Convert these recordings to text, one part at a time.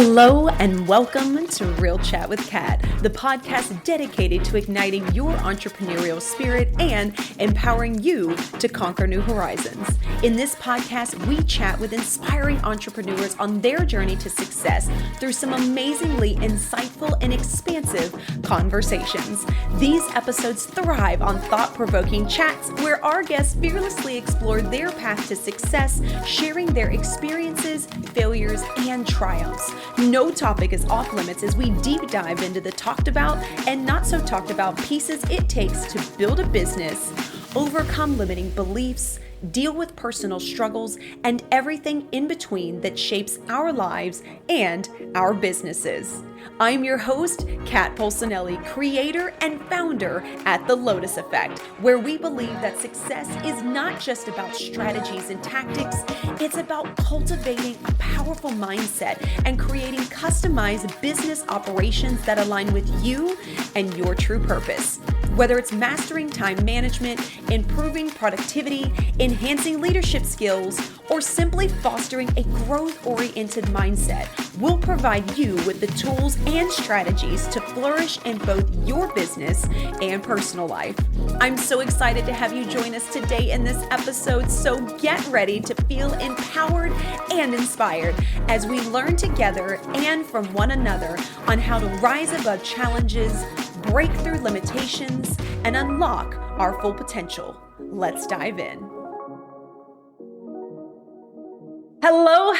Hello and welcome to Real Chat with Kat, the podcast dedicated to igniting your entrepreneurial spirit and empowering you to conquer new horizons. In this podcast, we chat with inspiring entrepreneurs on their journey to success through some amazingly insightful and expansive conversations. These episodes thrive on thought-provoking chats where our guests fearlessly explore their path to success, sharing their experiences, failures, and triumphs. No topic is off limits as we deep dive into the talked about and not so talked about pieces it takes to build a business, overcome limiting beliefs, deal with personal struggles, and everything in between that shapes our lives and our businesses. I'm your host, Kat Polsinelli, creator and founder at The Lotus Effect, where we believe that success is not just about strategies and tactics, it's about cultivating a powerful mindset and creating customized business operations that align with you and your true purpose. Whether it's mastering time management, improving productivity, enhancing leadership skills, or simply fostering a growth-oriented mindset, we'll provide you with the tools and strategies to flourish in both your business and personal life. I'm so excited to have you join us today in this episode, so get ready to feel empowered and inspired as we learn together and from one another on how to rise above challenges, break through limitations, and unlock our full potential. Let's dive in.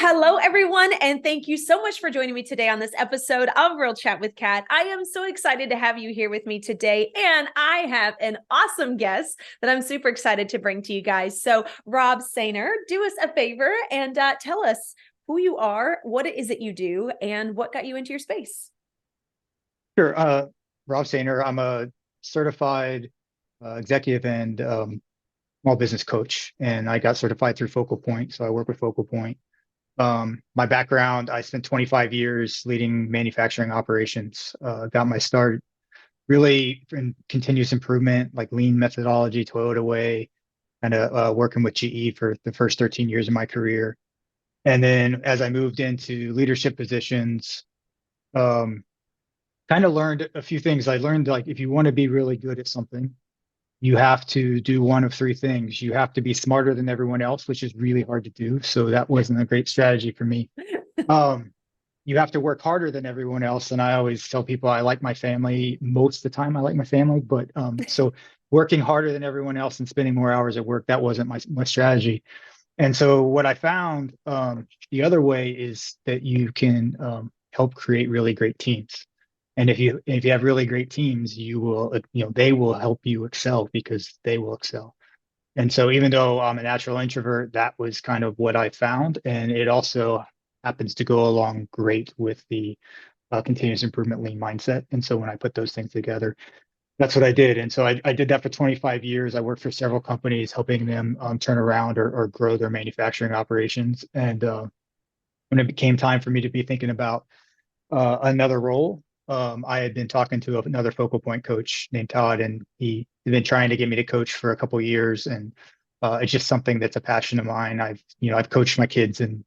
Hello, everyone, and thank you so much for joining me today on this episode of Real Chat with Kat. I am so excited to have you here with me today, and I have an awesome guest that I'm super excited to bring to you guys. So, Rob Soehner, do us a favor and tell us who you are, what it is that you do, and what got you into your space. Sure. Rob Soehner. I'm a certified executive and small business coach, and I got certified through Focal Point. So I work with Focal Point. My background, I spent 25 years leading manufacturing operations. Got my start really in continuous improvement, like lean methodology, Toyota way, kind of working with GE for the first 13 years of my career. And then as I moved into leadership positions, kind of learned a few things. I learned, like, if you want to be really good at something, you have to do one of three things. You have to be smarter than everyone else, which is really hard to do. So that wasn't a great strategy for me. You have to work harder than everyone else. And I always tell people I like my family. Most of the time I like my family, but so working harder than everyone else and spending more hours at work, that wasn't my strategy. And so what I found, the other way is that you can help create really great teams. And if you have really great teams, you will, they will help you excel because they will excel. And so even though I'm a natural introvert, that was kind of what I found. And it also happens to go along great with the continuous improvement lean mindset. And so when I put those things together, that's what I did. And so I did that for 25 years. I worked for several companies, helping them turn around or grow their manufacturing operations. And when it became time for me to be thinking about another role, I had been talking to another Focal Point coach named Todd, and he had been trying to get me to coach for a couple of years. And it's just something that's a passion of mine. I've coached my kids in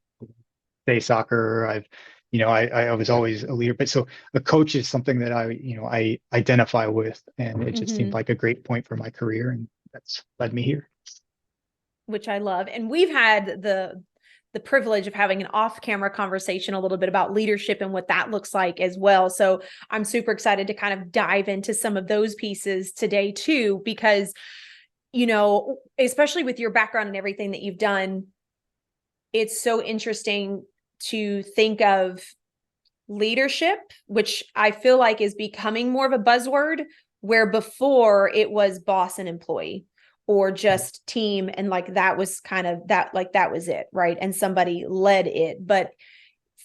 day soccer. I was always a leader, but so a coach is something that I identify with, and it just seemed like a great point for my career, and that's led me here. Which I love. And we've had the privilege of having an off-camera conversation a little bit about leadership and what that looks like as well. So I'm super excited to kind of dive into some of those pieces today too, because, especially with your background and everything that you've done, it's so interesting to think of leadership, which I feel like is becoming more of a buzzword, where before it was boss and employee, or just team. And like, that was kind of that, like, that was it. Right. And somebody led it. But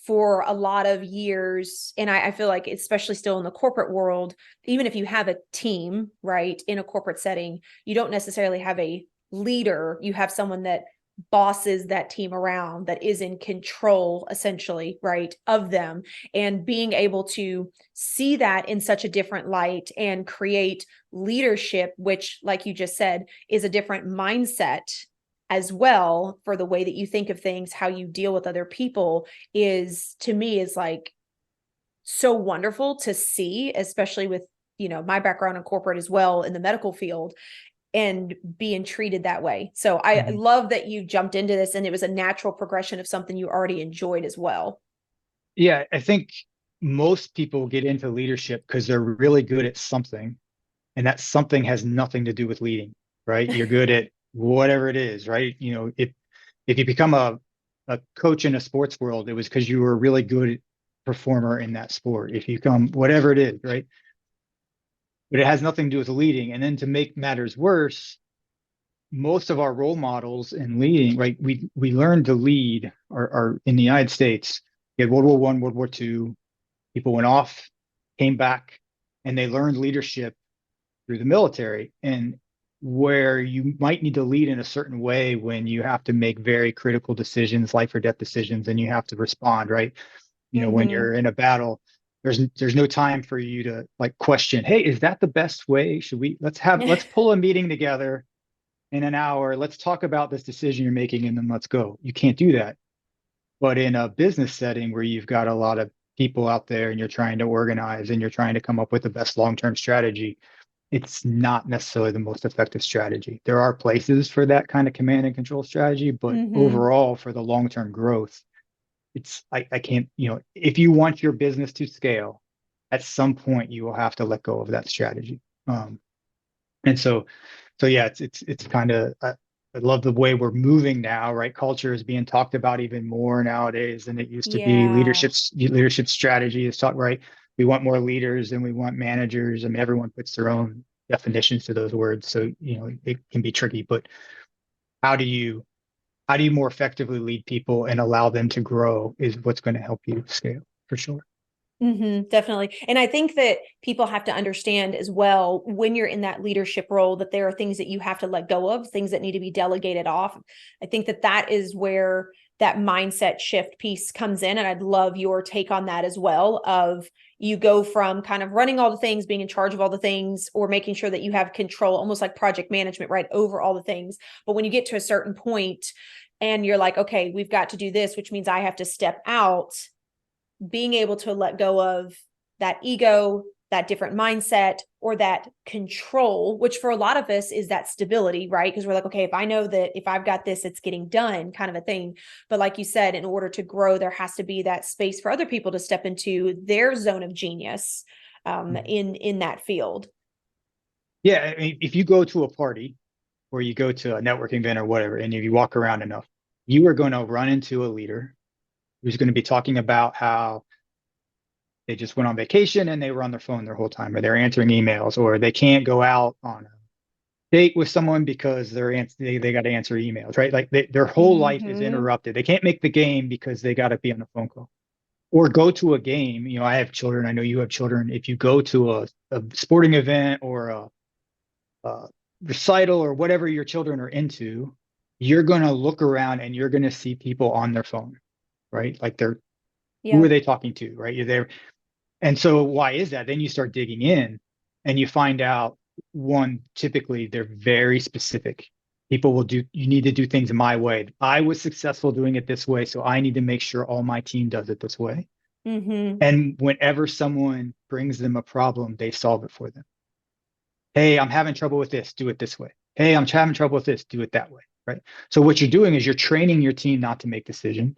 for a lot of years, and I feel like, especially still in the corporate world, even if you have a team, right, in a corporate setting, you don't necessarily have a leader. You have someone that bosses that team around, that is in control, essentially, right, of them. And being able to see that in such a different light and create leadership, which, like you just said, is a different mindset as well for the way that you think of things, how you deal with other people, is, to me, is like so wonderful to see, especially with, my background in corporate as well in the medical field and being treated that way. So I Mhm. love that you jumped into this and it was a natural progression of something you already enjoyed as well. Yeah, I think most people get into leadership because they're really good at something, and that something has nothing to do with leading, right? You're good at whatever it is, right? If you become a coach in a sports world, it was because you were a really good performer in that sport. If you become whatever it is, right? But it has nothing to do with leading. And then to make matters worse, most of our role models in leading, right? We learned to lead are in the United States. You had World War One, World War Two. People went off, came back, and they learned leadership through the military. And where you might need to lead in a certain way when you have to make very critical decisions, life or death decisions, and you have to respond, right? When Mm-hmm. you're in a battle, there's no time for you to like question, hey, is that the best way? Should we let's pull a meeting together in an hour. Let's talk about this decision you're making and then let's go. You can't do that. But in a business setting where you've got a lot of people out there and you're trying to organize and you're trying to come up with the best long-term strategy, it's not necessarily the most effective strategy. There are places for that kind of command and control strategy, but Mm-hmm. overall for the long-term growth, I can't, if you want your business to scale, at some point you will have to let go of that strategy. And so yeah, it's kind of I love the way we're moving now, right? Culture is being talked about even more nowadays than it used to be. Yeah. Leadership strategy is taught, right? We want more leaders and we want managers. I mean, everyone puts their own definitions to those words, so it can be tricky. But how do you how do you more effectively lead people and allow them to grow is what's going to help you scale for sure. Definitely. And I think that people have to understand as well when you're in that leadership role that there are things that you have to let go of, things that need to be delegated off. I think that that is where that mindset shift piece comes in. And I'd love your take on that as well of you go from kind of running all the things, being in charge of all the things, or making sure that you have control, almost like project management, right, over all the things. But when you get to a certain point and you're like, okay, we've got to do this, which means I have to step out, being able to let go of that ego, that different mindset, or that control, which for a lot of us is that stability, right? Because we're like, okay, if I know that if I've got this, it's getting done kind of a thing. But like you said, in order to grow, there has to be that space for other people to step into their zone of genius in that field. Yeah, I mean, if you go to a party or you go to a networking event or whatever, and if you walk around enough, you are going to run into a leader who's going to be talking about how they just went on vacation and they were on their phone their whole time, or they're answering emails, or they can't go out on a date with someone because they got to answer emails, right? Like their whole life is Mm-hmm. interrupted. They can't make the game because they got to be on a phone call or go to a game. I have children. I know you have children. If you go to a sporting event or a recital or whatever your children are into, you're going to look around and you're going to see people on their phone, right? Like who are Yeah. they talking to, right? You're there. And so why is that? Then you start digging in and you find out one, typically they're very specific. People will you need to do things my way. I was successful doing it this way, so I need to make sure all my team does it this way. Mm-hmm. And whenever someone brings them a problem, they solve it for them. Hey, I'm having trouble with this, do it this way. Hey, I'm having trouble with this, do it that way. Right. So what you're doing is you're training your team not to make decisions.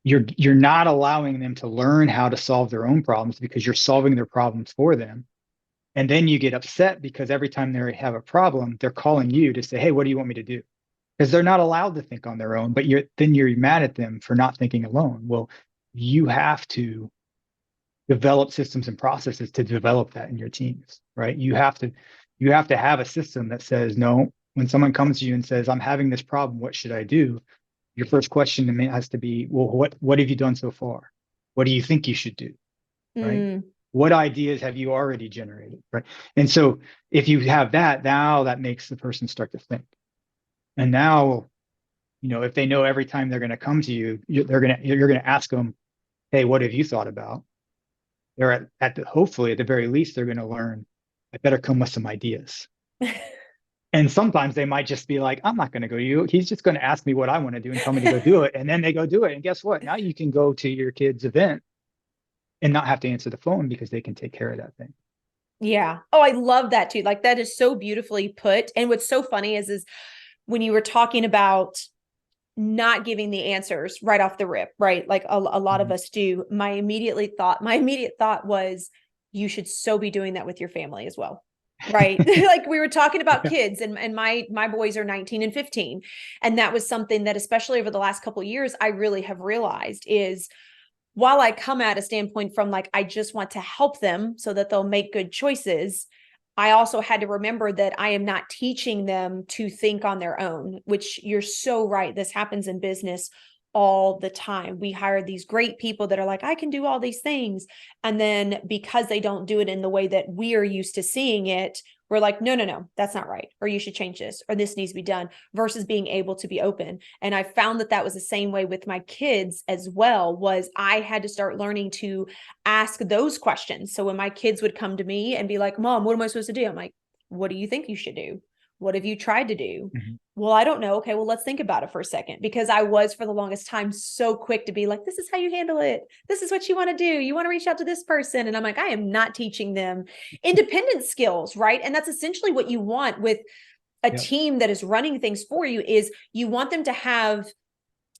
You're not allowing them to learn how to solve their own problems because you're solving their problems for them. And then you get upset because every time they have a problem, they're calling you to say, hey, what do you want me to do? Because they're not allowed to think on their own, but you're mad at them for not thinking alone. Well, you have to develop systems and processes to develop that in your teams, right? You have to have a system that says, no, when someone comes to you and says, I'm having this problem, what should I do? Your first question to me has to be, well, what have you done so far? What do you think you should do? Right? Mm. What ideas have you already generated? Right. And so if you have that, now that makes the person start to think. And now, if they know every time they're going to come to you, you're going to ask them, hey, what have you thought about? They're hopefully at the very least, they're going to learn, I better come with some ideas. And sometimes they might just be like, I'm not going to go to you. He's just going to ask me what I want to do and tell me to go do it. And then they go do it. And guess what? Now you can go to your kid's event and not have to answer the phone because they can take care of that thing. Yeah. Oh, I love that too. Like that is so beautifully put. And what's so funny is when you were talking about not giving the answers right off the rip, right? Like a lot of us do. My immediate thought was, you should so be doing that with your family as well. Right. Like we were talking about kids, and my boys are 19 and 15. And that was something that, especially over the last couple of years, I really have realized is, while I come at a standpoint from like, I just want to help them so that they'll make good choices, I also had to remember that I am not teaching them to think on their own, which you're so right. This happens in business all the time. We hire these great people that are like, I can do all these things. And then because they don't do it in the way that we are used to seeing it, we're like, no, that's not right. Or you should change this, or this needs to be done, versus being able to be open. And I found that was the same way with my kids as well, was I had to start learning to ask those questions. So when my kids would come to me and be like, Mom, what am I supposed to do? I'm like, what do you think you should do? What have you tried to do? Well, I don't know. Okay, well, let's think about it for a second, because I was for the longest time so quick to be like, this is how you handle it. This is what you want to do. You want to reach out to this person. And I'm like, I am not teaching them independent skills, right? And that's essentially what you want with a team that is running things for you, is you want them to have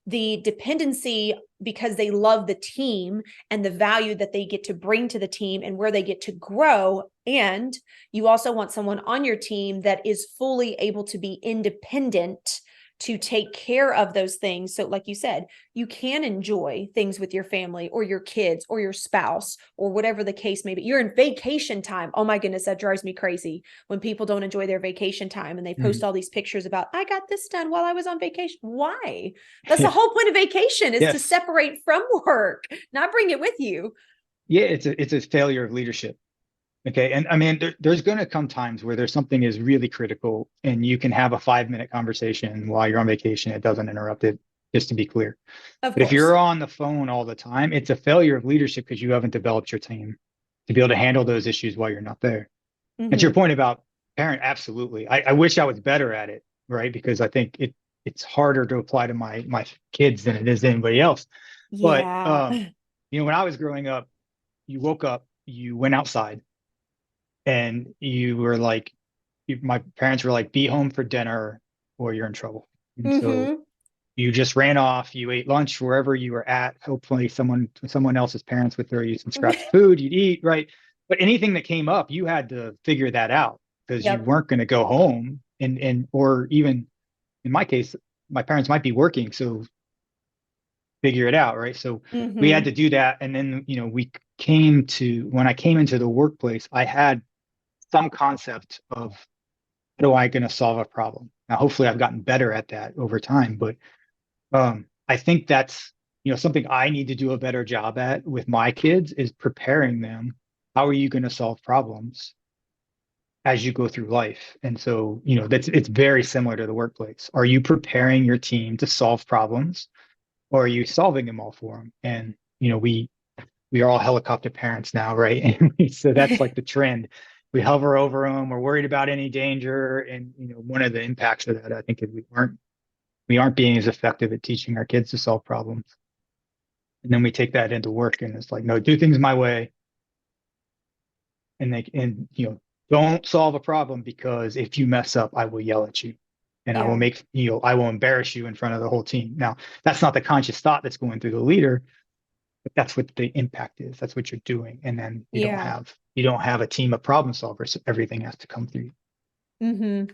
the dependency because they love the team and the value that they get to bring to the team and where they get to grow. And you also want someone on your team that is fully able to be independent to take care of those things. So like you said, you can enjoy things with your family or your kids or your spouse or whatever the case may be. You're in vacation time. Oh my goodness, that drives me crazy when people don't enjoy their vacation time and they post all these pictures about, I got this done while I was on vacation. Why? That's the whole point of vacation, is to separate from work, not bring it with you. Yeah, it's a failure of leadership. Okay. And I mean, there's going to come times where there's something is really critical and you can have a 5-minute conversation while you're on vacation. It doesn't interrupt it, just to be clear. But if you're on the phone all the time, it's a failure of leadership because you haven't developed your team to be able to handle those issues while you're not there. And to your point about parent, absolutely. I wish I was better at it, right? Because I think it's harder to apply to my kids than it is to anybody else. But when I was growing up, you woke up, you went outside, and you were like, my parents were like, be home for dinner or you're in trouble. And so you just ran off, you ate lunch wherever you were at. Hopefully someone else's parents would throw you some scraps of food, you'd eat, right? But anything that came up, you had to figure that out because you weren't going to go home or even in my case, my parents might be working. So figure it out, right? So we had to do that. And then, when I came into the workplace, I had some concept of how am I going to solve a problem. Now, hopefully I've gotten better at that over time, but I think that's, something I need to do a better job at with my kids is preparing them. How are you going to solve problems as you go through life? And so, it's very similar to the workplace. Are you preparing your team to solve problems, or are you solving them all for them? And, we are all helicopter parents now, right? And so that's like the trend. We hover over them. We're worried about any danger. And, one of the impacts of that, I think, is we aren't being as effective at teaching our kids to solve problems. And then we take that into work and it's like, no, do things my way. And don't solve a problem, because if you mess up, I will yell at you and I will I will embarrass you in front of the whole team. Now, that's not the conscious thought that's going through the leader, but that's what the impact is. That's what you're doing. And then you don't have a team of problem solvers. So everything has to come through you.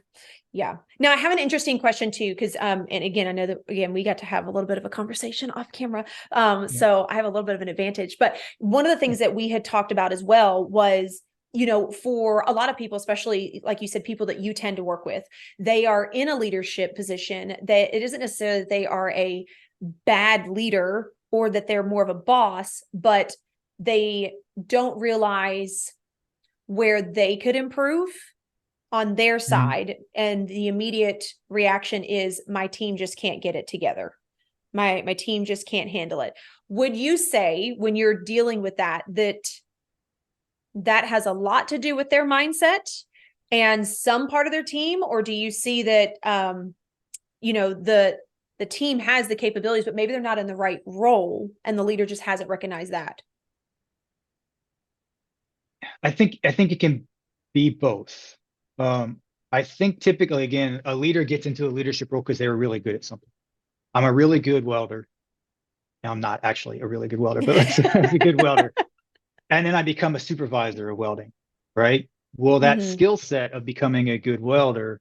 Yeah. Now I have an interesting question too, because, and again, I know that, again, we got to have a little bit of a conversation off camera. So I have a little bit of an advantage, but one of the things that we had talked about as well was, for a lot of people, especially like you said, people that you tend to work with, they are in a leadership position that it isn't necessarily that they are a bad leader or that they're more of a boss, but they don't realize where they could improve on their side. And the immediate reaction is, my team just can't get it together. My team just can't handle it. Would you say, when you're dealing with that has a lot to do with their mindset and some part of their team? Or do you see that, the team has the capabilities, but maybe they're not in the right role and the leader just hasn't recognized that? I think it can be both. I think typically, again, a leader gets into a leadership role because they were really good at something. I'm a really good welder. Now, I'm not actually a really good welder, but let's say I was a good welder. And then I become a supervisor of welding, right? Well, that Hmm. skill set of becoming a good welder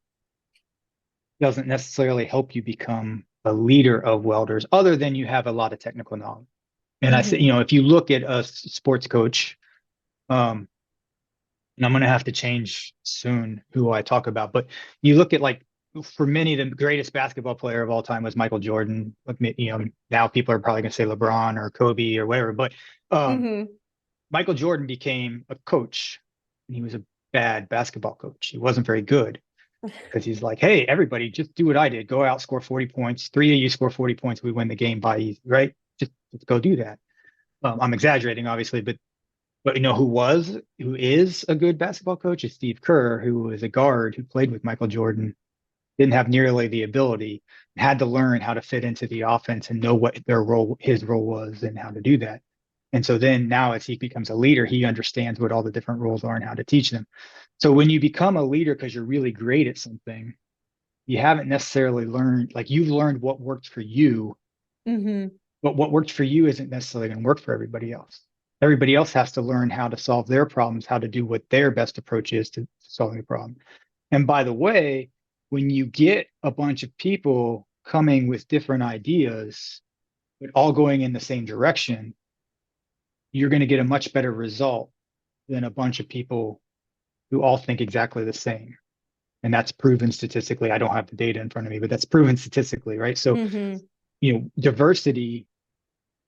doesn't necessarily help you become a leader of welders, other than you have a lot of technical knowledge. And I say, Hmm. if you look at a sports coach, um, and I'm going to have to change soon who I talk about, but you look at, like, for many, the greatest basketball player of all time was Michael Jordan. Now people are probably going to say LeBron or Kobe or whatever, but um, Hmm. Michael Jordan became a coach, and he was a bad basketball coach. He wasn't very good because he's like, hey, everybody, just do what I did. Go out, score 40 points. Three of you score 40 points. We win the game by easy, right? Just go do that. I'm exaggerating, obviously, but who is a good basketball coach is Steve Kerr, who was a guard who played with Michael Jordan, didn't have nearly the ability, had to learn how to fit into the offense and know what his role was and how to do that. And so then now, as he becomes a leader, he understands what all the different roles are and how to teach them. So when you become a leader because you're really great at something, you haven't necessarily learned, like, you've learned what worked for you, Hmm. but what worked for you isn't necessarily going to work for everybody else. Everybody else has to learn how to solve their problems, how to do what their best approach is to solving the problem. And by the way, when you get a bunch of people coming with different ideas, but all going in the same direction, you're going to get a much better result than a bunch of people who all think exactly the same. And that's proven statistically. I don't have the data in front of me, but that's proven statistically, right? So, Hmm. diversity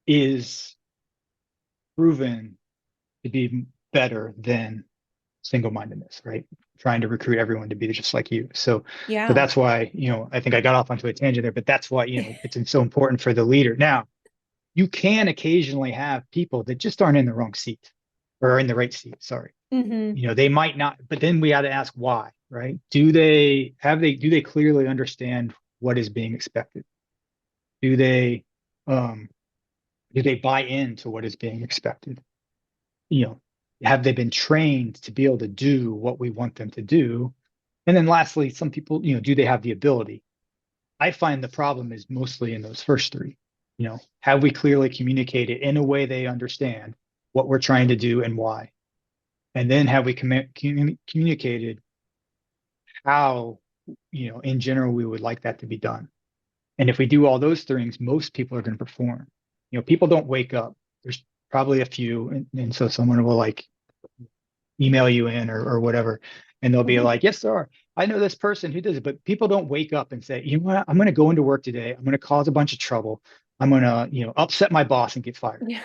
is proven to be better than single-mindedness, right? Trying to recruit everyone to be just like you. So Yeah. that's why, I think I got off onto a tangent there, but that's why, it's so important for the leader. Now, you can occasionally have people that just aren't in the wrong seat, or in the right seat, sorry. Hmm. They might not, but then we got to ask why, right? Do they clearly understand what is being expected? Do they, um, do they buy into what is being expected? you know, have they been trained to be able to do what we want them to do? And then lastly, some people, do they have the ability? I find the problem is mostly in those first three. Have we clearly communicated in a way they understand what we're trying to do and why? And then have we communicated how, in general, we would like that to be done? And if we do all those things, most people are going to perform. People don't wake up. There's probably a few, and so someone will, like, email you in, or whatever, and they'll be like, yes, sir, I know this person who does it. But people don't wake up and say, you know what, I'm going to go into work today, I'm going to cause a bunch of trouble, I'm going to, upset my boss and get fired. Yeah.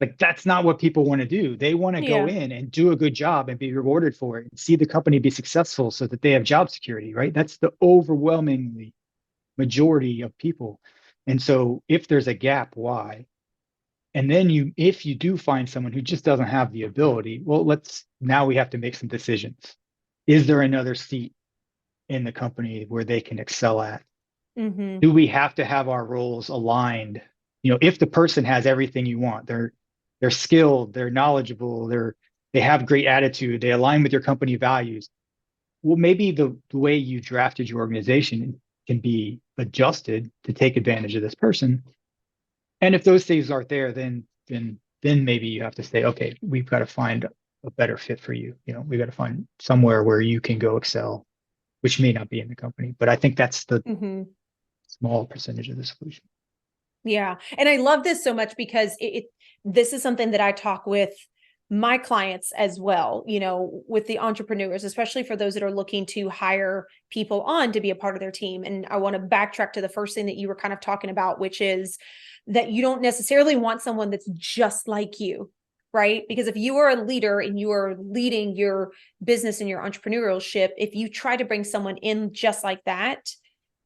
Like, that's not what people want to do. They want to go Yeah. in and do a good job and be rewarded for it and see the company be successful so that they have job security, right? That's the overwhelmingly majority of people. And so if there's a gap, why? And then if you do find someone who just doesn't have the ability, well, now we have to make some decisions. Is there another seat in the company where they can excel at? Hmm. Do we have to have our roles aligned? If the person has everything you want, they're skilled, they're knowledgeable, they have great attitude, they align with your company values. Well, maybe the way you drafted your organization can be adjusted to take advantage of this person. And if those things aren't there, then maybe you have to say, okay, we've got to find a better fit for you. We've got to find somewhere where you can go excel, which may not be in the company. But I think that's the Hmm. small percentage of the solution. Yeah. And I love this so much because this is something that I talk with my clients as well, with the entrepreneurs, especially for those that are looking to hire people on to be a part of their team. And I want to backtrack to the first thing that you were kind of talking about, which is that you don't necessarily want someone that's just like you, right? Because if you are a leader and you are leading your business and your entrepreneurship, if you try to bring someone in just like that,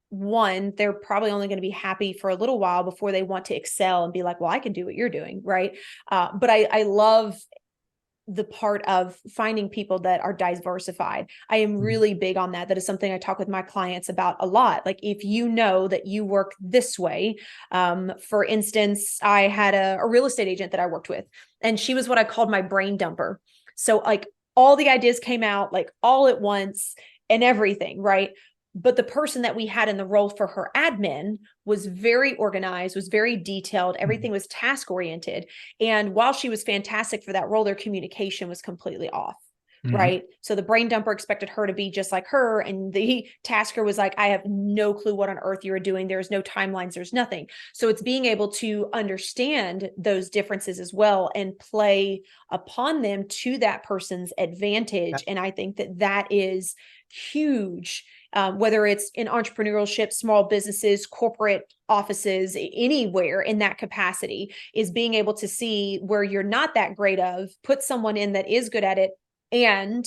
one, they're probably only going to be happy for a little while before they want to excel and be like, well, I can do what you're doing. Right. But I love the part of finding people that are diversified. I am Mhm. really big on that. That is something I talk with my clients about a lot. Like, if you know that you work this way, for instance, I had a real estate agent that I worked with, and she was what I called my brain dumper. So like all the ideas came out like all at once and everything, right? But the person that we had in the role for her admin was very organized, was very detailed. Everything was task oriented. And while she was fantastic for that role, their communication was completely off. Mm-hmm. Right. So the brain dumper expected her to be just like her. And the tasker was like, I have no clue what on earth you are doing. There's no timelines. There's nothing. So it's being able to understand those differences as well and play upon them to that person's advantage. And I think that that is huge. Whether it's in entrepreneurship, small businesses, corporate offices, anywhere in that capacity, is being able to see where you're not that great of, put someone in that is good at it, and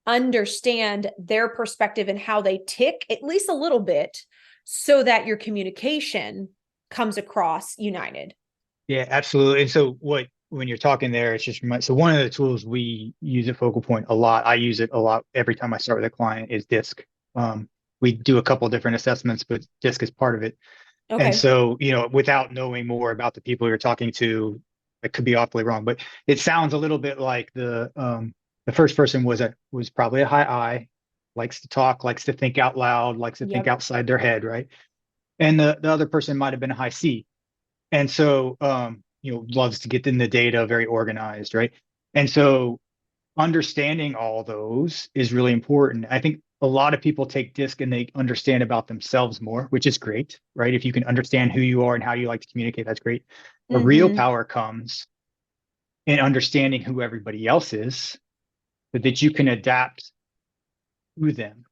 understand their perspective and how they tick at least a little bit so that your communication comes across united. Yeah, absolutely. And so when you're talking there, it's just so one of the tools we use at Focal Point a lot, I use it a lot every time I start with a client, is DISC. We do a couple of different assessments, but DISC is part of it. And Okay. so, without knowing more about the people you're talking to, it could be awfully wrong, but it sounds a little bit like the first person was probably a high I, likes to talk, likes to think out loud, likes to think Yep. outside their head, right? And the other person might have been a high C. And so loves to get in the data, very organized, right? And so understanding all those is really important. I think a lot of people take DISC and they understand about themselves more, which is great, right? If you can understand who you are and how you like to communicate, that's great. The real Mm-hmm. power comes in understanding who everybody else is, but that you can adapt to them.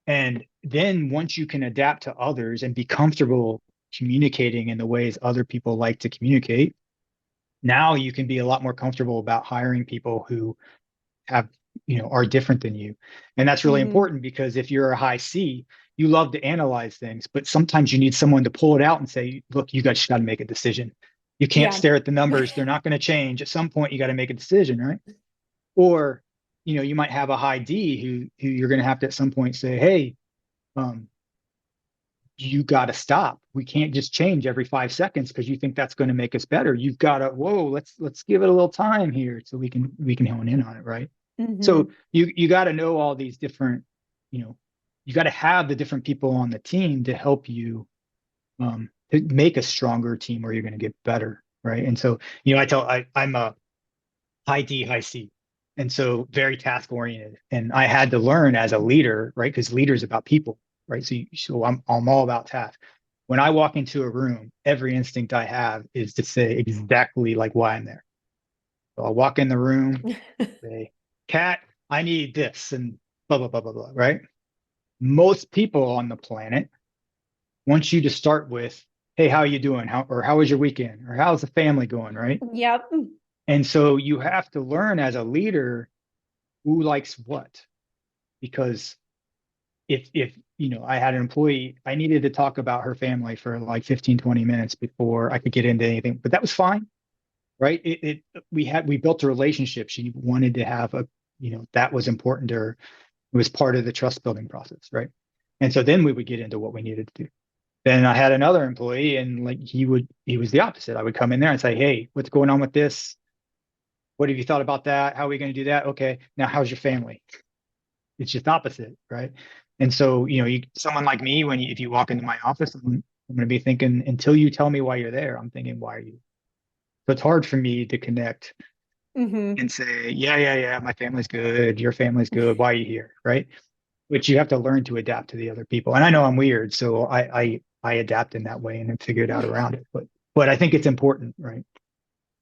And then once you can adapt to others and be comfortable communicating in the ways other people like to communicate, now you can be a lot more comfortable about hiring people who have, are different than you. And that's really Mm-hmm. important, because if you're a high C, you love to analyze things, but sometimes you need someone to pull it out and say, look, you guys got to make a decision. You can't Yeah. stare at the numbers. They're not going to change. At some point, you got to make a decision, right? Or, you might have a high D who you're going to have to at some point say, hey, um, you got to stop. We can't just change every 5 seconds because you think that's going to make us better. You've got to, whoa, let's give it a little time here so we can hone in on it, right? Mm-hmm. So you got to know all these different, you know, you got to have the different people on the team to help you to make a stronger team where you're going to get better, right? And so, I'm a high D, high C. And so very task oriented. And I had to learn as a leader, right? Because leader is about people, right? So I'm all about task. When I walk into a room, every instinct I have is to say exactly like why I'm there. So I'll walk in the room, say, Kat, I need this, and blah, blah, blah, blah, blah, right? Most people on the planet want you to start with, hey, how are you doing? How was your weekend? Or how's the family going, right? Yep. And so you have to learn as a leader who likes what, because if I had an employee, I needed to talk about her family for like 15-20 minutes before I could get into anything, but that was fine, right? We built a relationship. She wanted to have that was important to her. It was part of the trust building process, right? And so then we would get into what we needed to do. Then I had another employee, and like he was the opposite. I would come in there and say, hey, what's going on with this? What have you thought about that? How are we going to do that? Okay, now how's your family? It's just opposite, right? And so, someone like me, if you walk into my office, I'm going to be thinking, until you tell me why you're there, I'm thinking, why are you? So it's hard for me to connect Mm-hmm. and say, yeah, my family's good, your family's good, why are you here, right? Which you have to learn to adapt to the other people. And I know I'm weird, so I adapt in that way and then figured out around it. But I think it's important, right?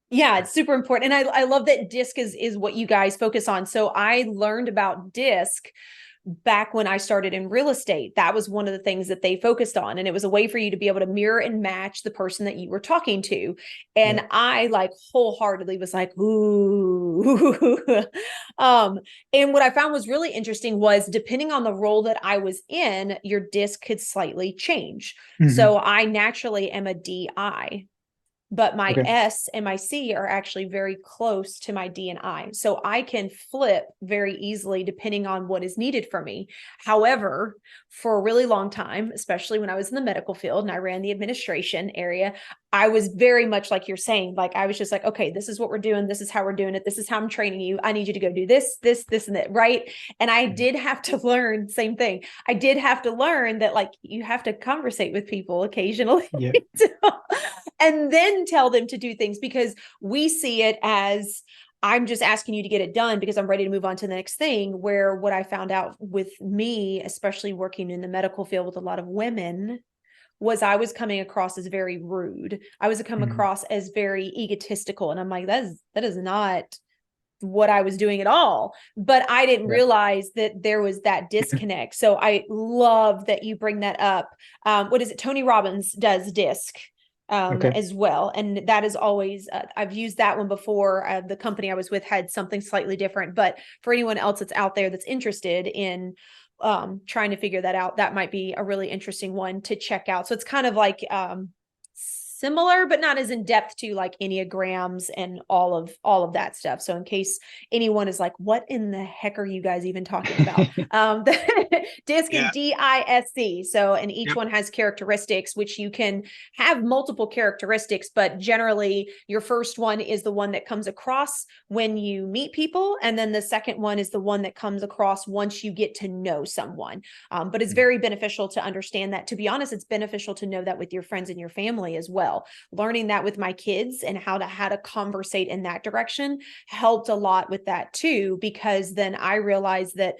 Yeah, it's super important. And I love that DISC is what you guys focus on. So I learned about DISC back when I started in real estate. That was one of the things that they focused on. And it was a way for you to be able to mirror and match the person that you were talking to. Yeah. And I like wholeheartedly was like, ooh. And what I found was really interesting was depending on the role that I was in, your DISC could slightly change. Hmm. So I naturally am a DI. but my Okay. S and my C are actually very close to my D and I. So I can flip very easily depending on what is needed for me. However, for a really long time, especially when I was in the medical field and I ran the administration area, I was very much like you're saying, like I was just like, okay, this is what we're doing. This is how we're doing it. This is how I'm training you. I need you to go do this, this, and that. Right. And I did have to learn, same thing. I did have to learn that like you have to conversate with people occasionally. Yeah. And then tell them to do things, because we see it as I'm just asking you to get it done because I'm ready to move on to the next thing. Where what I found out with me, especially working in the medical field with a lot of women, was I was coming across as very rude. I was come Mhm. across as very egotistical. And I'm like, that is not what I was doing at all. But I didn't Yeah. realize that there was that disconnect. So I love that you bring that up. What is it? Tony Robbins does DISC Okay. as well. And that is always, I've used that one before. The company I was with had something slightly different, but for anyone else that's out there that's interested in trying to figure that out, that might be a really interesting one to check out. So it's kind of like similar, but not as in depth to like Enneagrams and all of that stuff. So in case anyone is like, what in the heck are you guys even talking about? The DISC is Yeah. DISC. So, and each Yep. one has characteristics, which you can have multiple characteristics, but generally your first one is the one that comes across when you meet people. And then the second one is the one that comes across once you get to know someone. But it's very beneficial to understand that. To be honest, it's beneficial to know that with your friends and your family as well. Learning that with my kids and how to conversate in that direction helped a lot with that too, because then I realized that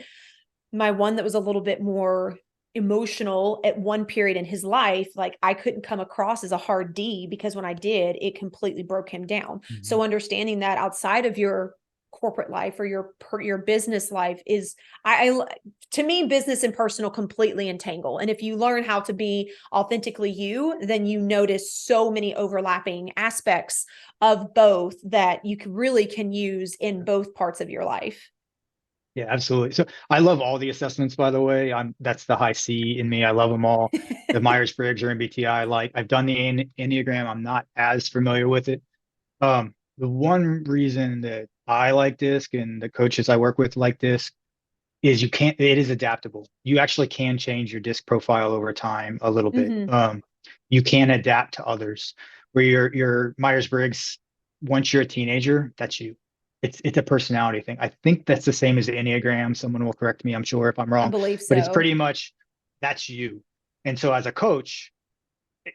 my one that was a little bit more emotional at one period in his life, like I couldn't come across as a hard D, because when I did, it completely broke him down. Mhm. So understanding that outside of your corporate life or your business life is, I to me, business and personal completely entangle. And if you learn how to be authentically you, then you notice so many overlapping aspects of both that you really can use in both parts of your life. Yeah, absolutely. So I love all the assessments, by the way. That's the high C in me. I love them all. The Myers-Briggs or MBTI, like I've done the Enneagram. I'm not as familiar with it. The one reason that I like DISC and the coaches I work with like DISC is it is adaptable. You actually can change your DISC profile over time a little bit. Mm-hmm. You can adapt to others. Where your Myers-Briggs, once you're a teenager, that's you. It's a personality thing. I think that's the same as the Enneagram. Someone will correct me, I'm sure, if I'm I wrong, believe but it's so. pretty much that's you. And so as a coach,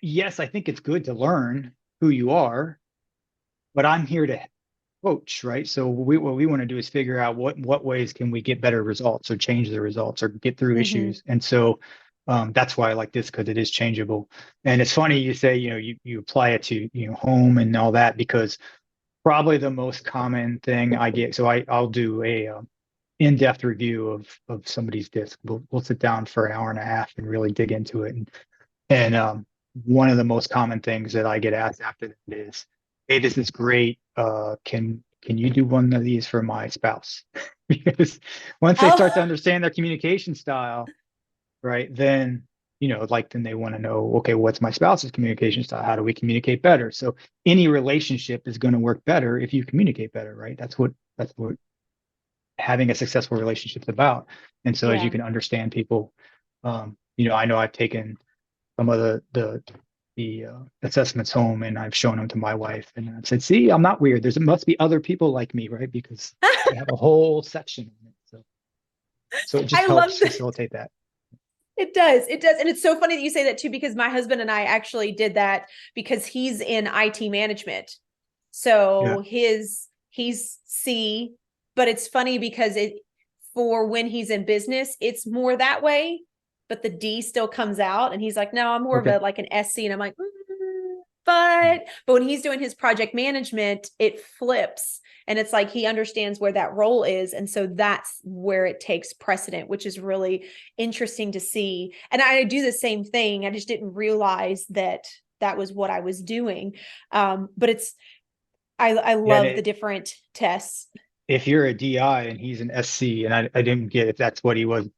yes, I think it's good to learn who you are, but I'm here to coach, right? So what we want to do is figure out what ways can we get better results or change the results or get through Mm-hmm. issues. And so that's why I like this, because it is changeable. And it's funny you say, you apply it to, home and all that, because probably the most common thing I get. So I'll do a in-depth review of somebody's disc. We'll sit down for an hour and a half and really dig into it. And one of the most common things that I get asked after that is, "Hey, this is great. Can you do one of these for my spouse?" Because once they start to Oh, understand their communication style, right, then then they want to know, okay, what's my spouse's communication style? How do we communicate better? So any relationship is going to work better if you communicate better, right? That's what having a successful relationship is about. And so as you yeah. can understand people, I know I've taken some of the assessments home and I've shown them to my wife and I've said, see, I'm not weird. Must be other people like me, right? Because they have a whole section on it. So it just I love helps that. facilitate that. It does. It does. And it's so funny that you say that too, because my husband and I actually did that because he's in IT management. Yeah. So he's C, but it's funny because for when he's in business, it's more that way, but the D still comes out and he's like, no, I'm more of Okay. a like an SC. And I'm like, but when he's doing his project management, it flips. And it's like he understands where that role is. And so that's where it takes precedent, which is really interesting to see. And I do the same thing. I just didn't realize that that was what I was doing. But I Yeah. And love the different tests. if you're a DI and he's an SC, and I didn't get if that's what he was,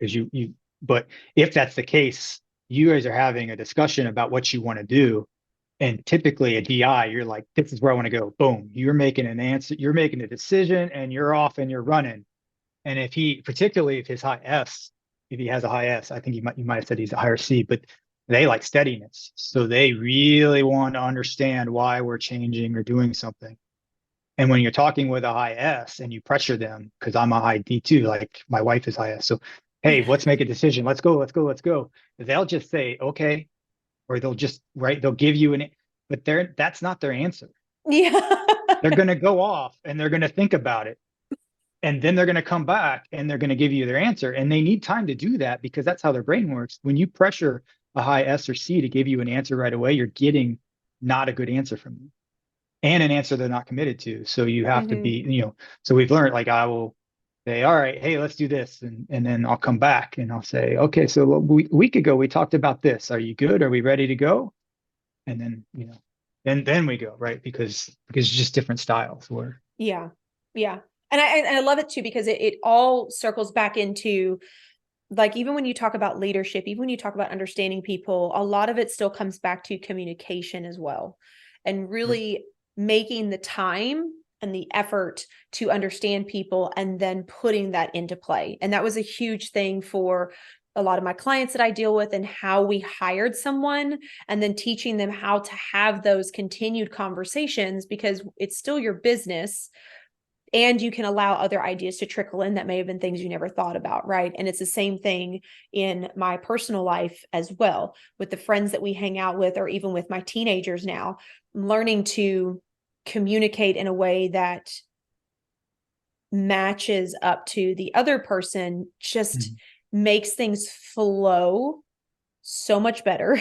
because but if that's the case, you guys are having a discussion about what you want to do. And typically a DI, you're like, this is where I want to go. Boom. You're making an answer, you're making a decision and you're off and you're running. And if he, particularly if his high S, if he has a high S, I think you might have said he's a higher C, but they like steadiness. So they really want to understand why we're changing or doing something. And when you're talking with a high S and you pressure them, because I'm a high D too, like my wife is high S. So, hey, let's make a decision. Let's go, let's go, let's go. They'll just say, okay, or they'll just, right, they'll give you but that's not their answer. Yeah. They're going to go off and they're going to think about it. And then they're going to come back and they're going to give you their answer. And they need time to do that because that's how their brain works. When you pressure a high S or C to give you an answer right away, you're getting not a good answer from them and an answer they're not committed to. So you have to be, so we've learned, like, I will say, all right, hey, let's do this. And then I'll come back and I'll say, okay, so a week ago, we talked about this. Are you good? Are we ready to go? And then, then we go, right? Because it's just different styles where. Yeah. Yeah. And I love it too, because it all circles back into, like, even when you talk about leadership, even when you talk about understanding people, a lot of it still comes back to communication as well. And really making the time and the effort to understand people and then putting that into play. And that was a huge thing for a lot of my clients that I deal with, and how we hired someone and then teaching them how to have those continued conversations, because it's still your business. And you can allow other ideas to trickle in that may have been things you never thought about, right? And it's the same thing in my personal life as well, with the friends that we hang out with, or even with my teenagers now. I'm learning to communicate in a way that matches up to the other person, just makes things flow so much better,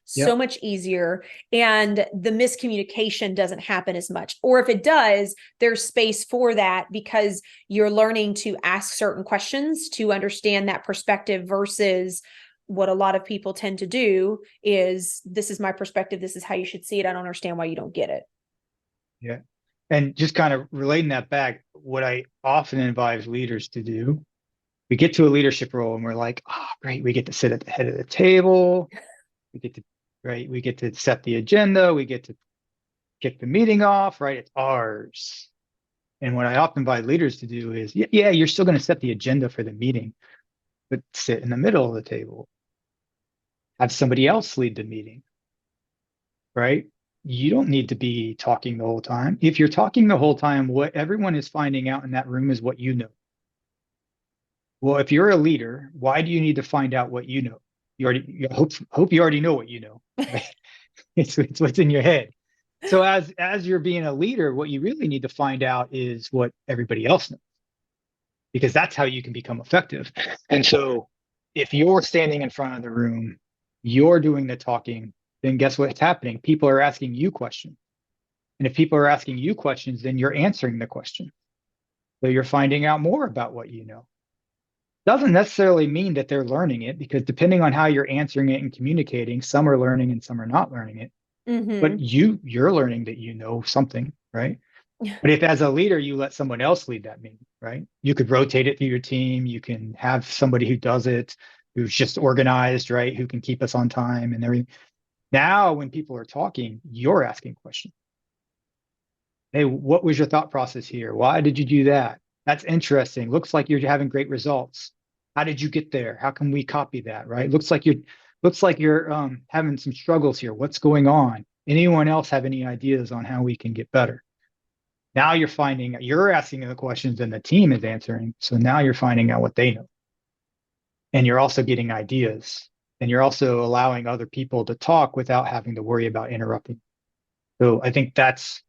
so much easier. And the miscommunication doesn't happen as much. Or if it does, there's space for that, because you're learning to ask certain questions to understand that perspective, versus what a lot of people tend to do is, this is my perspective, this is how you should see it, I don't understand why you don't get it. Yeah. And just kind of relating that back, what I often advise leaders to do, we get to a leadership role and we're like, oh, great, we get to sit at the head of the table. We get to, right, we get to set the agenda. We get to kick the meeting off, right? It's ours. And what I often invite leaders to do is, yeah, you're still going to set the agenda for the meeting, but sit in the middle of the table. Have somebody else lead the meeting, right? You don't need to be talking the whole time. If you're talking the whole time, what everyone is finding out in that room is what you know. Well, if you're a leader, why do you need to find out what you know? You hope you already know what you know. Right? It's what's in your head. So as you're being a leader, what you really need to find out is what everybody else knows, because that's how you can become effective. And so if you're standing in front of the room, you're doing the talking, then guess what's happening? People are asking you questions. And if people are asking you questions, then you're answering the question. So you're finding out more about what you know. Doesn't necessarily mean that they're learning it, because depending on how you're answering it and communicating, some are learning and some are not learning it. But you're learning that you know something, right? But if as a leader, you let someone else lead that meeting, right? You could rotate it through your team. You can have somebody who does it, who's just organized, right? Who can keep us on time and everything. Now, when people are talking, you're asking questions. Hey, what was your thought process here? Why did you do that? That's interesting. Looks like you're having great results. How did you get there? How can we copy that, right? Looks like you're having some struggles here. What's going on? Anyone else have any ideas on how we can get better? Now you're asking the questions and the team is answering. So now you're finding out what they know. And you're also getting ideas. And you're also allowing other people to talk without having to worry about interrupting. So I think that's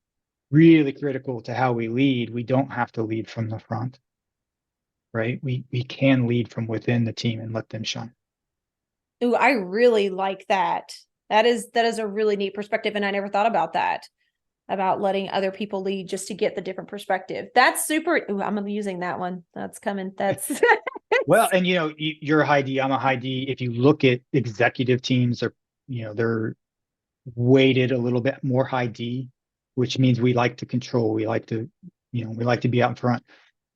really critical to how we lead. We don't have to lead from the front, right? We can lead from within the team and let them shine. Ooh, I really like that. That is a really neat perspective, and I never thought about that, about letting other people lead just to get the different perspective. That's super. Ooh, I'm using that one. That's coming. That's well, and you're a high D, I'm a high D. If you look at executive teams, they're weighted a little bit more high D, which means we like to control. We like to be out in front.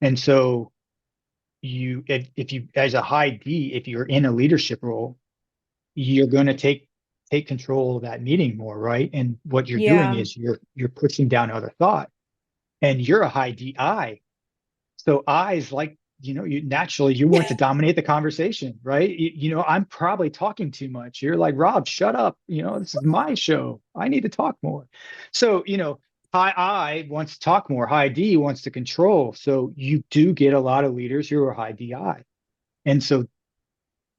And so if you as a high D, if you're in a leadership role, you're going to take take control of that meeting more, right? And what you're doing Yeah. is you're pushing down other thought, and you're a high DI. So I's like, you naturally you want to dominate the conversation, right? I'm probably talking too much. You're like, Rob, shut up. This is my show. I need to talk more. So, high I wants to talk more. High D wants to control. So you do get a lot of leaders who are high DI. And so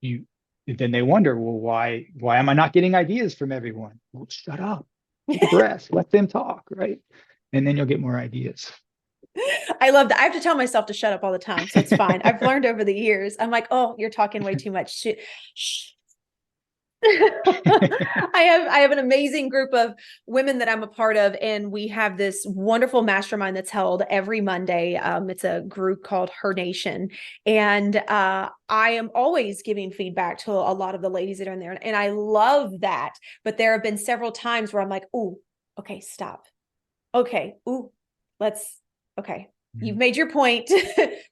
you then they wonder, well, why am I not getting ideas from everyone? Well, shut up. Take a breath. Let them talk, right? And then you'll get more ideas. I love that. I have to tell myself to shut up all the time, so it's fine. I've learned over the years. I'm like, oh, you're talking way too much. Shh. I have an amazing group of women that I'm a part of, and we have this wonderful mastermind that's held every Monday. It's a group called Her Nation, and I am always giving feedback to a lot of the ladies that are in there, and I love that. But there have been several times where I'm like, "Ooh, okay, stop. Okay, ooh, let's okay." You've made your point.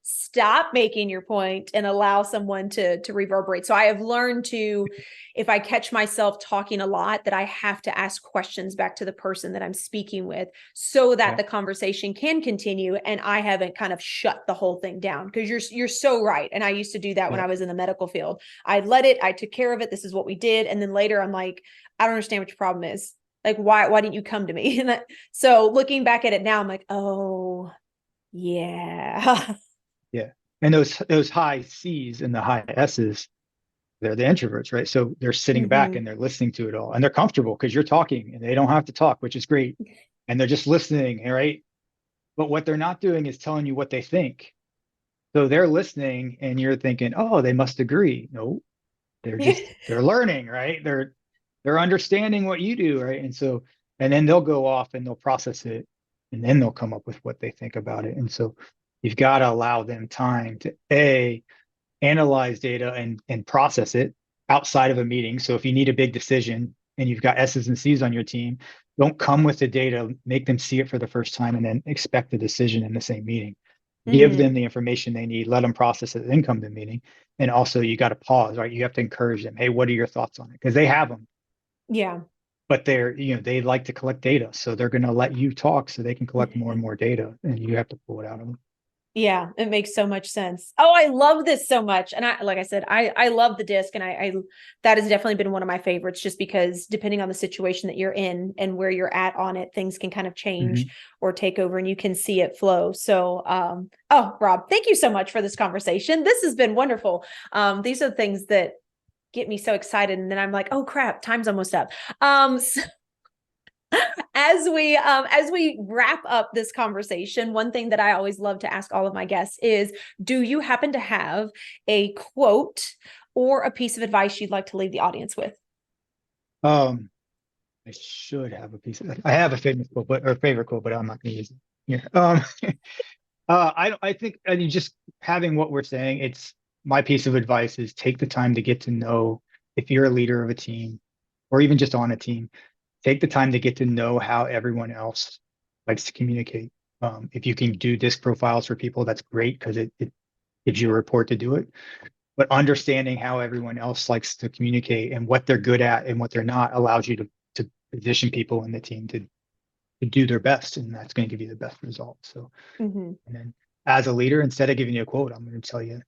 Stop making your point and allow someone to reverberate. So I have learned to, if I catch myself talking a lot, that I have to ask questions back to the person that I'm speaking with so that Yeah. the conversation can continue and I haven't kind of shut the whole thing down. Because you're so right. And I used to do that when Yeah. I was in the medical field. I let it, I took care of it. This is what we did. And then later I'm like, I don't understand what your problem is. Like, why didn't you come to me? And so looking back at it now, I'm like, oh, yeah. Yeah. And those high C's and the high S's, they're the introverts, right? So they're sitting back hmm and they're listening to it all, and they're comfortable because you're talking and they don't have to talk, which is great. And they're just listening, right? But what they're not doing is telling you what they think. So they're listening and you're thinking, oh, they must agree. No, they're learning, right? They're understanding what you do, right? And then they'll go off and they'll process it, and then they'll come up with what they think about it. And so you've got to allow them time to analyze data and process it outside of a meeting. So if you need a big decision and you've got S's and C's on your team, don't come with the data, make them see it for the first time and then expect a decision in the same meeting. Give them hmm the information they need, let them process it, then come to the meeting. And also you got to pause, right? You have to encourage them. Hey, what are your thoughts on it? Because they have them, Yeah. but they like to collect data. So they're going to let you talk so they can collect more and more data, and you have to pull it out of them. Yeah, it makes so much sense. Oh, I love this so much. And like I said, I love the disc, and I that has definitely been one of my favorites, just because depending on the situation that you're in and where you're at on it, things can kind of change Mm-hmm. or take over and you can see it flow. So oh, Rob, thank you so much for this conversation. This has been wonderful. These are things that get me so excited, and then I'm like, oh crap, time's almost up. So as we wrap up this conversation, one thing that I always love to ask all of my guests is, do you happen to have a quote or a piece of advice you'd like to leave the audience with? Um, I should have a piece of that. I have a famous quote, or favorite quote, but I'm not going to use it here. I think, I mean, just having what we're saying, it's my piece of advice is take the time to get to know, if you're a leader of a team or even just on a team, take the time to get to know how everyone else likes to communicate. If you can do disc profiles for people, that's great because it gives you a report to do it. But understanding how everyone else likes to communicate and what they're good at and what they're not allows you to position people in the team to do their best, and that's going to give you the best result. So, Mm-hmm. and then as a leader, instead of giving you a quote, I'm going to tell you,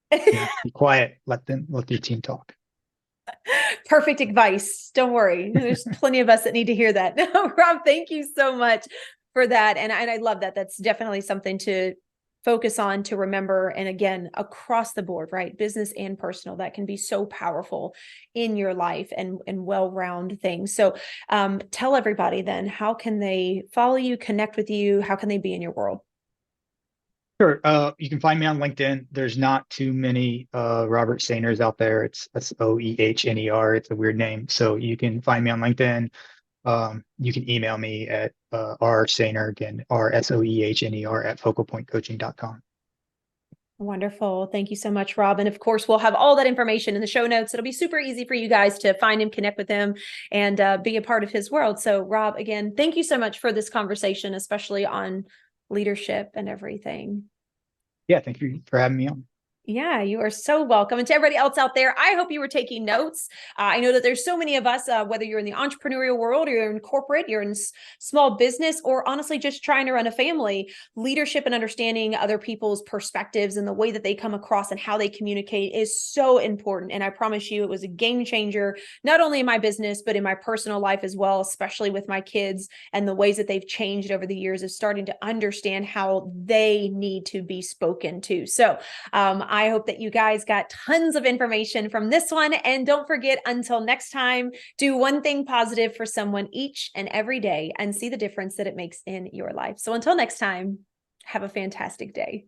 be quiet, let your team talk. Perfect advice. Don't worry. There's plenty of us that need to hear that. Rob, thank you so much for that. And I love that. That's definitely something to focus on, to remember. And again, across the board, right? Business and personal, that can be so powerful in your life and well-rounded things. So tell everybody then, how can they follow you, connect with you? How can they be in your world? Sure. You can find me on LinkedIn. There's not too many Robert Soehners out there. It's Soehner. It's a weird name. So you can find me on LinkedIn. You can email me at rsoehner, again, rsoehner at focalpointcoaching.com. Wonderful. Thank you so much, Rob. And of course, we'll have all that information in the show notes. It'll be super easy for you guys to find him, connect with him, and be a part of his world. So, Rob, again, thank you so much for this conversation, especially on leadership and everything. Yeah, thank you for having me on. Yeah, you are so welcome. And to everybody else out there, I hope you were taking notes. I know that there's so many of us, whether you're in the entrepreneurial world or you're in corporate, you're in small business, or honestly just trying to run a family, leadership and understanding other people's perspectives and the way that they come across and how they communicate is so important. And I promise you, it was a game changer, not only in my business, but in my personal life as well, especially with my kids and the ways that they've changed over the years of starting to understand how they need to be spoken to. So, I hope that you guys got tons of information from this one. And don't forget, until next time, do one thing positive for someone each and every day and see the difference that it makes in your life. So until next time, have a fantastic day.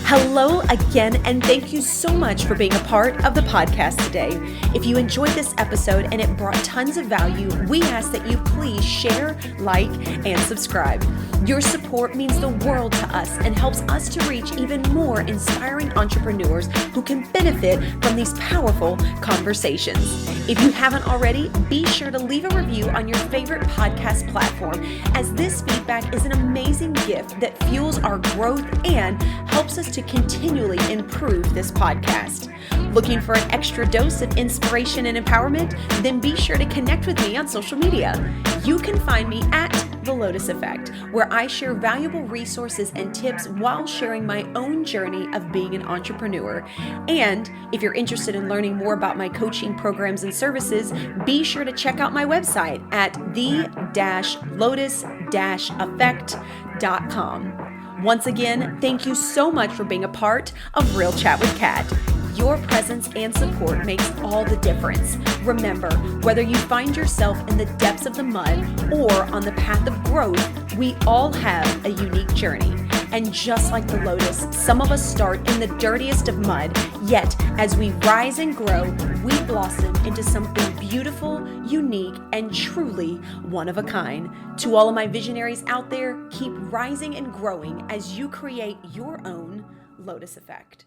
Hello again, and thank you so much for being a part of the podcast today. If you enjoyed this episode and it brought tons of value, we ask that you please share, like, and subscribe. Your support means the world to us and helps us to reach even more inspiring entrepreneurs who can benefit from these powerful conversations. If you haven't already, be sure to leave a review on your favorite podcast platform, as this feedback is an amazing gift that fuels our growth and helps us to continually improve this podcast. Looking for an extra dose of inspiration and empowerment? Then be sure to connect with me on social media. You can find me at The Lotus Effect, where I share valuable resources and tips while sharing my own journey of being an entrepreneur. And if you're interested in learning more about my coaching programs and services, be sure to check out my website at the-lotus-effect.com. Once again, thank you so much for being a part of Real Chat with Kat. Your presence and support makes all the difference. Remember, whether you find yourself in the depths of the mud or on the path of growth, we all have a unique journey. And just like the lotus, some of us start in the dirtiest of mud, yet as we rise and grow, we blossom into something beautiful, unique, and truly one of a kind. To all of my visionaries out there, keep rising and growing as you create your own Lotus Effect.